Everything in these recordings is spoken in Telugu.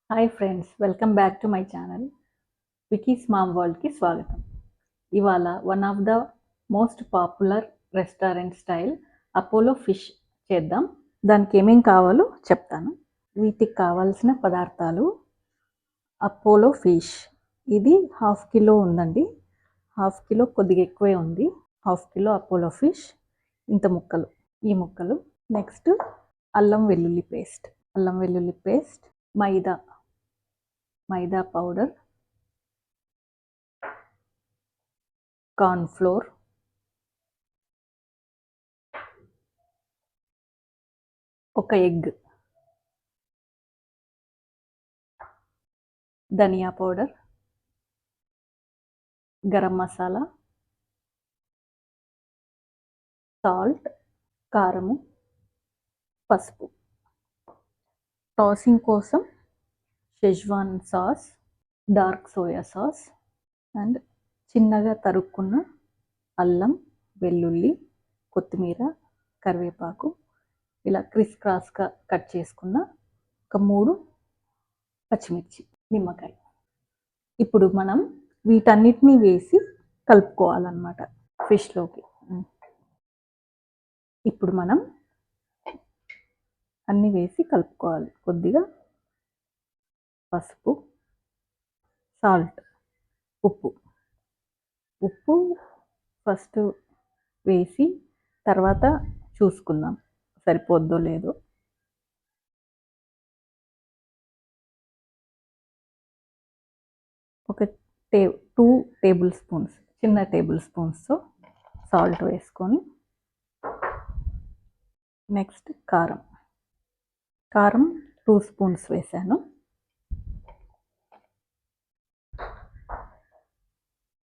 Hi friends, welcome back to my channel. Vicky's mom వరల్డ్కి స్వాగతం. ఇవాళ one of the most popular restaurant style Apollo fish చేద్దాం. దానికి ఏమేం కావాలో చెప్తాను. వీటికి కావాల్సిన పదార్థాలు: అపోలో ఫిష్, ఇది 1/2 కిలో ఉందండి. 1/2 కిలో కొద్దిగా ఎక్కువే ఉంది. 1/2 కిలో అపోలో ఫిష్, ఇంత ముక్కలు, ఈ ముక్కలు. నెక్స్ట్ అల్లం వెల్లుల్లి పేస్ట్, మైదా పౌడర్, కార్న్ ఫ్లోర్, ఒక ఎగ్, ధనియా పౌడర్, గరం మసాలా, సాల్ట్, కారము, పసుపు. టాసింగ్ కోసం schezwan sauce, dark soya sauce and చిన్నగా తరుక్కున్న అల్లం, వెల్లుల్లి, కొత్తిమీర, కరివేపాకు, ఇలా క్రిస్ క్రాస్గా కట్ చేసుకున్న ఒక 3 పచ్చిమిర్చి, నిమ్మకాయ. ఇప్పుడు మనం వీటన్నిటిని వేసి కలుపుకోవాలన్నమాట ఫిష్లోకి. ఇప్పుడు మనం అన్నీ వేసి కలుపుకోవాలి. కొద్దిగా పసుపు, సాల్ట్, ఉప్పు ఫస్ట్ వేసి తర్వాత చూసుకుందాం సరిపోద్దో లేదో. ఒక 2 టేబుల్ స్పూన్స్, చిన్న టేబుల్ స్పూన్స్తో సాల్ట్ వేసుకొని, నెక్స్ట్ కారం 2 స్పూన్స్ వేసాను.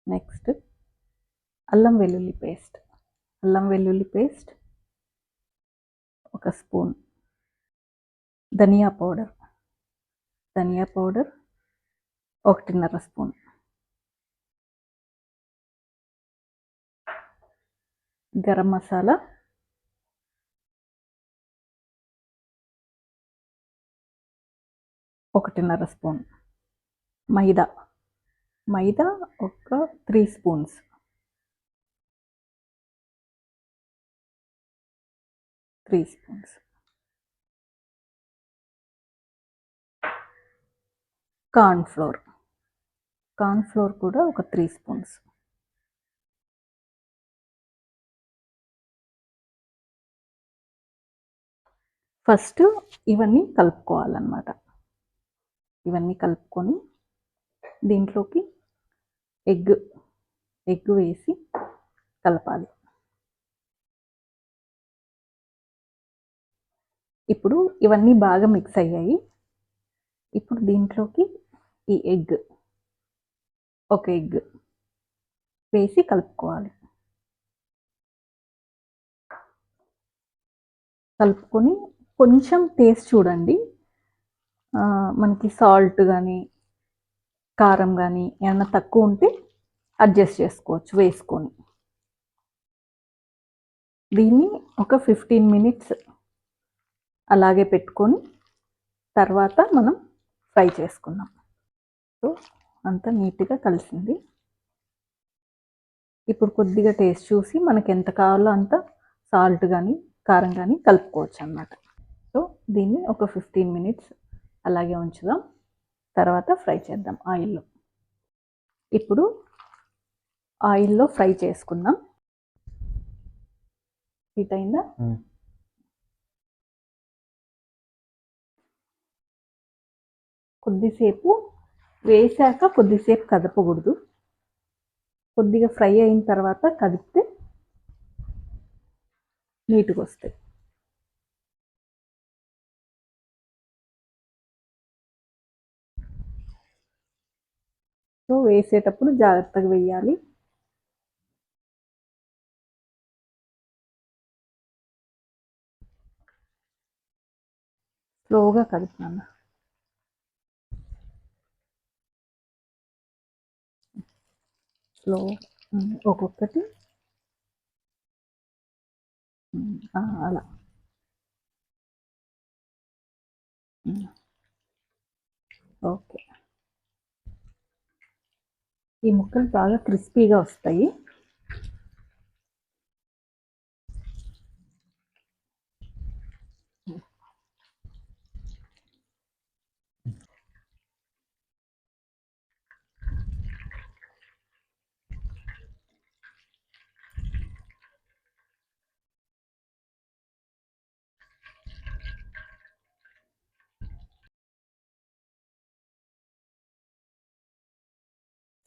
నెక్స్ట్ అల్లం వెల్లుల్లి పేస్ట్ 1 స్పూన్, ధనియా powder 1.5 spoon, garam masala 1.5 spoon, మైదా ఒక 3 స్పూన్స్, కార్న్ ఫ్లోర్ కూడా ఒక 3 స్పూన్స్. ఫస్ట్ ఇవన్నీ కలుపుకోవాలన్నమాట. ఇవన్నీ కలుపుకొని దీంట్లోకి ఎగ్ వేసి కలపాలి. ఇప్పుడు ఇవన్నీ బాగా మిక్స్ అయ్యాయి. ఇప్పుడు దీంట్లోకి ఈ ఒక ఎగ్ వేసి కలుపుకోవాలి. కలుపుకొని కొంచెం టేస్ట్ చూడండి. మనకి సాల్ట్ కానీ కారం కానీ ఏమన్నా తక్కువ ఉంటే అడ్జస్ట్ చేసుకోవచ్చు వేసుకొని. దీన్ని ఒక 15 మినిట్స్ అలాగే పెట్టుకొని తర్వాత మనం ఫ్రై చేసుకుందాం. సో అంతా నీట్గా కలిసింది. ఇప్పుడు కొద్దిగా టేస్ట్ చూసి మనకి ఎంత కావాలో అంత సాల్ట్ కానీ కారం కానీ కలుపుకోవచ్చు అన్నమాట. సో దీన్ని ఒక 15 మినిట్స్ అలాగే ఉంచుదాం, తర్వాత ఫ్రై చేద్దాం ఆయిల్లో. ఇప్పుడు ఆయిల్లో ఫ్రై చేసుకుందాం. హీట్ అయిందా? కొద్దిసేపు వేసాక కొద్దిసేపు కదపకూడదు. కొద్దిగా ఫ్రై అయిన తర్వాత కదిపితే నీట్గా వస్తాయి. సో వేసేటప్పుడు జాగ్రత్తగా వేయాలి. స్లోగా కలుపుతాను. స్లో ఒక్కొక్కటి అలా. ఓకే. ఈ ముక్కలు బాగా క్రిస్పీగా వస్తాయి.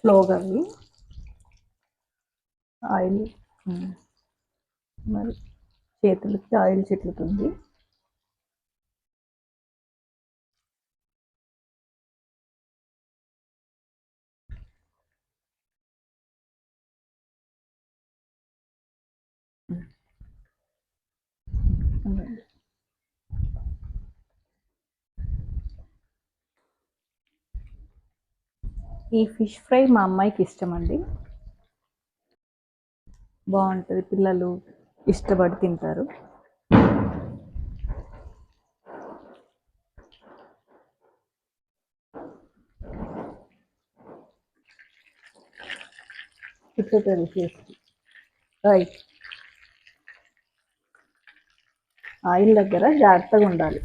స్లోగా ఆయిల్ మరి చేతులకి ఆయిల్ చిట్లుతుంది. ఈ ఫిష్ ఫ్రై మా అమ్మాయికి ఇష్టమండి. బాగుంటుంది, పిల్లలు ఇష్టపడి తింటారు. రైట్. ఆయిల్ దగ్గర జాగ్రత్తగా ఉండాలి.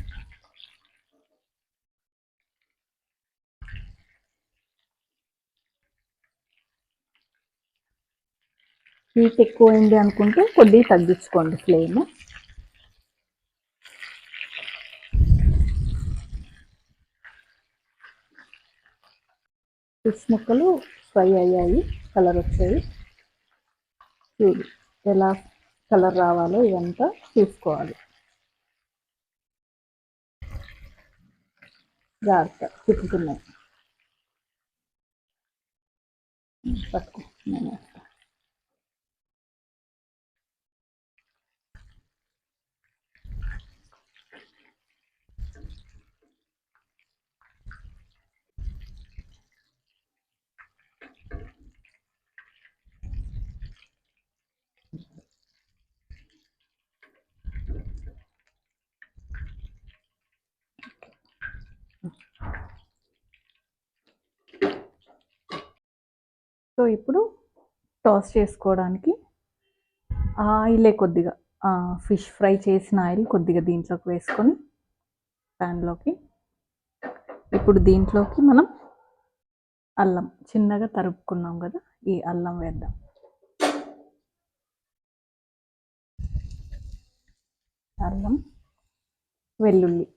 హీట్ ఎక్కువైంది అనుకుంటే కొద్దిగా తగ్గించుకోండి ఫ్లేమ్. ఫిష్ ముక్కలు ఫ్రై అయ్యాయి, కలర్ వచ్చాయి. చూడు ఎలా కలర్ రావాలో ఇదంతా చూసుకోవాలి. జాగ్రత్త, తిప్పుతున్నాయి. పట్టుకో, నేను సో ఇప్పుడు టాస్ చేసుకోవడానికి ఆయిలే కొద్దిగా, ఫిష్ ఫ్రై చేసిన ఆయిల్ కొద్దిగా దీంట్లోకి వేసుకొని ప్యాన్లోకి. ఇప్పుడు దీంట్లోకి మనం అల్లం చిన్నగా తరుపుకున్నాం కదా, ఈ అల్లం వేద్దాం. అల్లం, వెల్లుల్లి,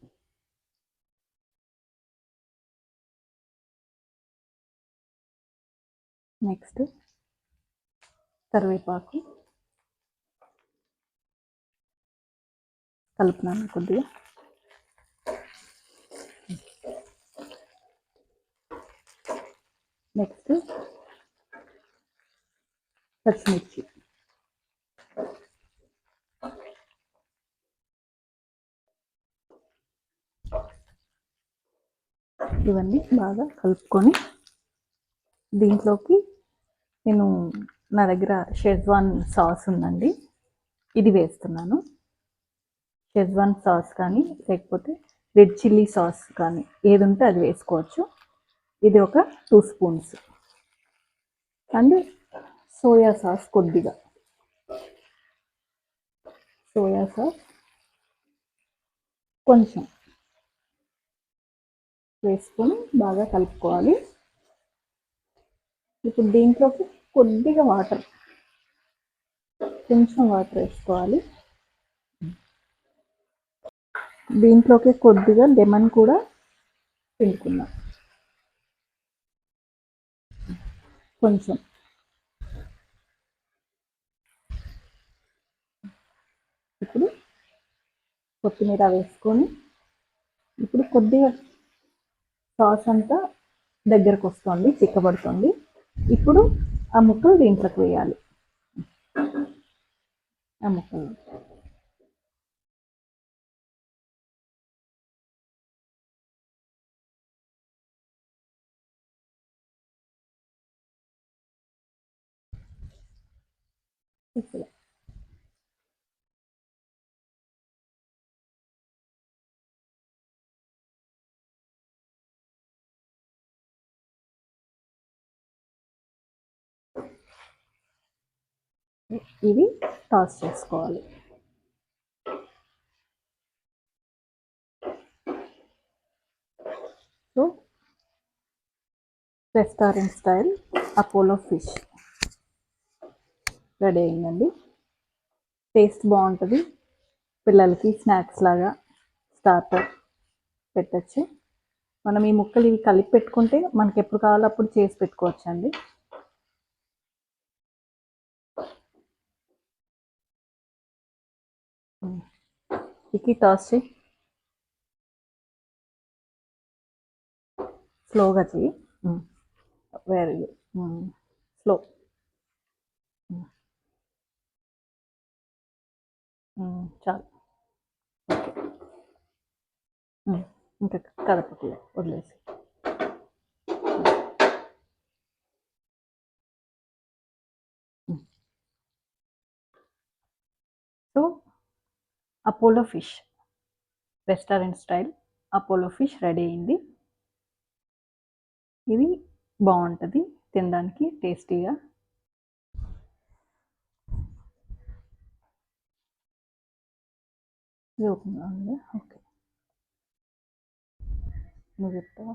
నెక్స్ట్ కరివేపాకు కలుపునాను కొద్దిగా. నెక్స్ట్ పచ్చిమిర్చి, ఇవన్నీ బాగా కలుపుకొని దీంట్లోకి నేను, నా దగ్గర షెజ్వాన్ సాస్ ఉందండి, ఇది వేస్తున్నాను. షెజ్వాన్ సాస్ కానీ లేకపోతే రెడ్ చిల్లీ సాస్ కానీ ఏది ఉంటే అది వేసుకోవచ్చు. ఇది ఒక 2 స్పూన్స్. అండ్ సోయా సాస్ కొద్దిగా, సోయా సాస్ కొంచెం వేసుకొని బాగా కలుపుకోవాలి. ఇప్పుడు దీంట్లోకి కొద్దిగా వాటర్, కొంచెం వాటర్ వేసుకోవాలి. దీంట్లోకి కొద్దిగా లెమన్ కూడా పిండుకున్నాం కొంచెం. ఇప్పుడు కొత్తిమీర వేసుకొని, ఇప్పుడు కొద్దిగా సాస్ అంతా దగ్గరకు వస్తుంది, చిక్కబడుతుంది. ఇప్పుడు ఆ ముక్కలు దీంట్లోకి వేయాలి. ఆ ముక్కలు ఇప్పుడు ఇవి టాస్ చేసుకోవాలి. So restaurant style Apollo fish ready అయిందండి. టేస్ట్ బాగుంటుంది. పిల్లలకి స్నాక్స్ లాగా స్టార్టర్ పెట్టచ్చు. మనం ఈ ముక్కలు ఇవి కలిపి పెట్టుకుంటే మనకి ఎప్పుడు కావాలో అప్పుడు చేసి పెట్టుకోవచ్చు అండి. ఇకి టాస్ చేయి, స్లోగా చెయ్యి. Very good, slow. చాలు, ఇంకా కదపట్లే, వదిలేసి. So Apollo fish restaurant style Apollo fish ready అయింది. ఇది బాగుంటుంది తినడానికి, టేస్టీగా. ఇది ఓకే, నువ్వు చెప్తావా?